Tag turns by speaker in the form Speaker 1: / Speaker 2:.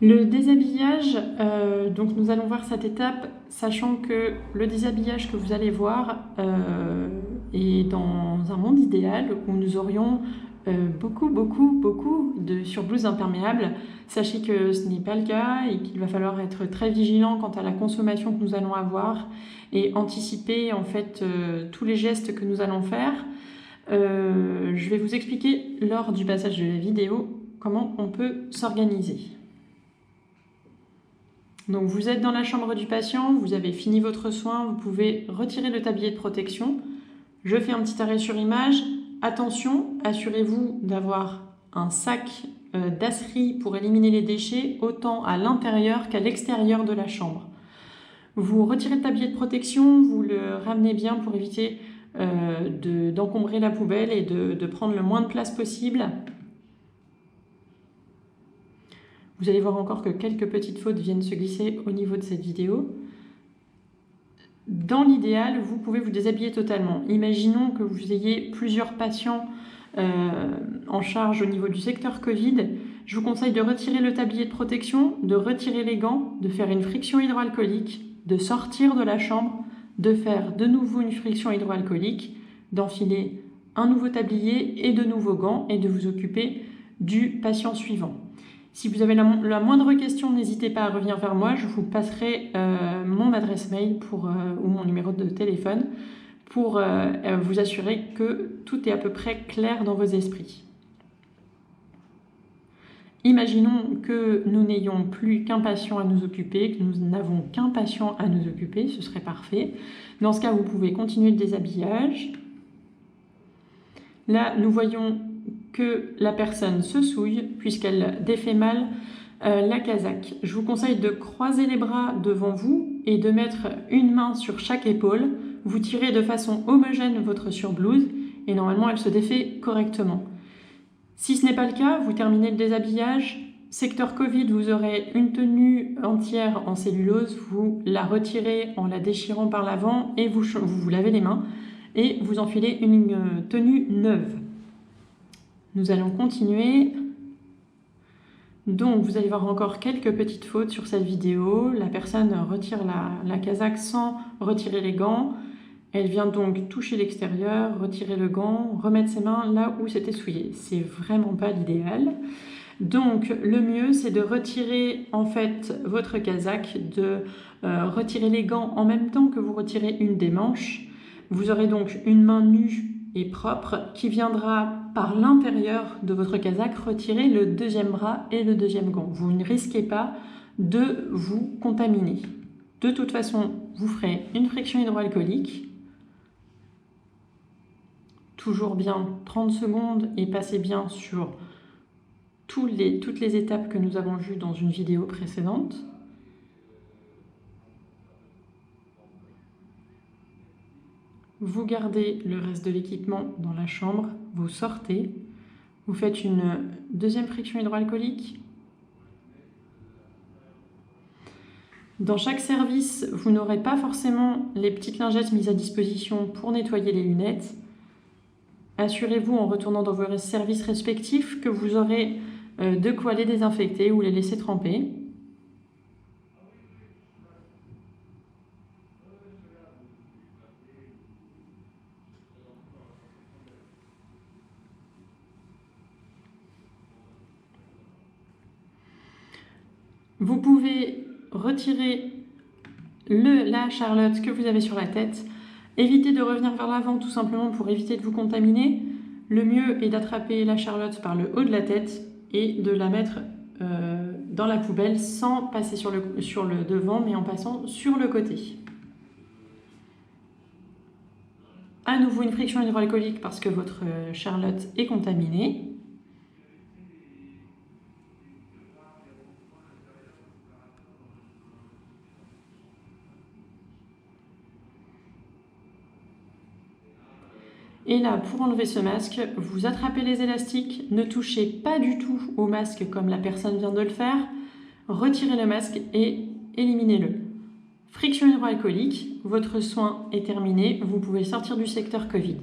Speaker 1: Le déshabillage, donc nous allons voir cette étape, sachant que le déshabillage que vous allez voir est dans un monde idéal où nous aurions beaucoup de surblouses imperméables. Sachez que ce n'est pas le cas et qu'il va falloir être très vigilant quant à la consommation que nous allons avoir et anticiper en fait tous les gestes que nous allons faire. Je vais vous expliquer lors du passage de la vidéo comment on peut s'organiser. Donc vous êtes dans la chambre du patient, vous avez fini votre soin, vous pouvez retirer le tablier de protection. Je fais un petit arrêt sur image. Attention, assurez-vous d'avoir un sac d'asserie pour éliminer les déchets autant à l'intérieur qu'à l'extérieur de la chambre. Vous retirez le tablier de protection, vous le ramenez bien pour éviter d'encombrer la poubelle et de prendre le moins de place possible. Vous allez voir encore que quelques petites fautes viennent se glisser au niveau de cette vidéo. Dans l'idéal, vous pouvez vous déshabiller totalement. Imaginons que vous ayez plusieurs patients en charge au niveau du secteur Covid. Je vous conseille de retirer le tablier de protection, de retirer les gants, de faire une friction hydroalcoolique, de sortir de la chambre, de faire de nouveau une friction hydroalcoolique, d'enfiler un nouveau tablier et de nouveaux gants et de vous occuper du patient suivant. Si vous avez la moindre question, n'hésitez pas à revenir vers moi. Je vous passerai mon adresse mail ou mon numéro de téléphone pour vous assurer que tout est à peu près clair dans vos esprits. Imaginons que nous n'ayons plus qu'un patient à nous occuper, que nous n'avons qu'un patient à nous occuper, ce serait parfait. Dans ce cas, vous pouvez continuer le déshabillage. Là, nous voyons que la personne se souille puisqu'elle défait mal la casaque. Je vous conseille de croiser les bras devant vous et de mettre une main sur chaque épaule. Vous tirez de façon homogène votre surblouse et normalement elle se défait correctement. Si ce n'est pas le cas, vous terminez le déshabillage. Secteur Covid, vous aurez une tenue entière en cellulose, vous la retirez en la déchirant par l'avant et vous lavez les mains et vous enfilez une tenue neuve. Nous allons continuer. Donc, vous allez voir encore quelques petites fautes sur cette vidéo. La personne retire la casaque sans retirer les gants. Elle vient donc toucher l'extérieur, retirer le gant, remettre ses mains là où c'était souillé. C'est vraiment pas l'idéal. Donc, le mieux, c'est de retirer en fait votre casaque, de retirer les gants en même temps que vous retirez une des manches. Vous aurez donc une main nue et propre qui viendra par l'intérieur de votre casaque retirer le deuxième bras et le deuxième gant. Vous ne risquez pas de vous contaminer. De toute façon, vous ferez une friction hydroalcoolique. Toujours bien 30 secondes et passez bien sur toutes les étapes que nous avons vues dans une vidéo précédente. Vous gardez le reste de l'équipement dans la chambre, vous sortez, vous faites une deuxième friction hydroalcoolique. Dans chaque service, vous n'aurez pas forcément les petites lingettes mises à disposition pour nettoyer les lunettes. Assurez-vous en retournant dans vos services respectifs que vous aurez de quoi les désinfecter ou les laisser tremper. Vous pouvez retirer la charlotte que vous avez sur la tête. Évitez de revenir vers l'avant tout simplement pour éviter de vous contaminer. Le mieux est d'attraper la charlotte par le haut de la tête et de la mettre dans la poubelle sans passer sur le devant mais en passant sur le côté. À nouveau une friction hydroalcoolique parce que votre charlotte est contaminée. Et là, pour enlever ce masque, vous attrapez les élastiques, ne touchez pas du tout au masque comme la personne vient de le faire, retirez le masque et éliminez-le. Friction hydroalcoolique, votre soin est terminé, vous pouvez sortir du secteur Covid.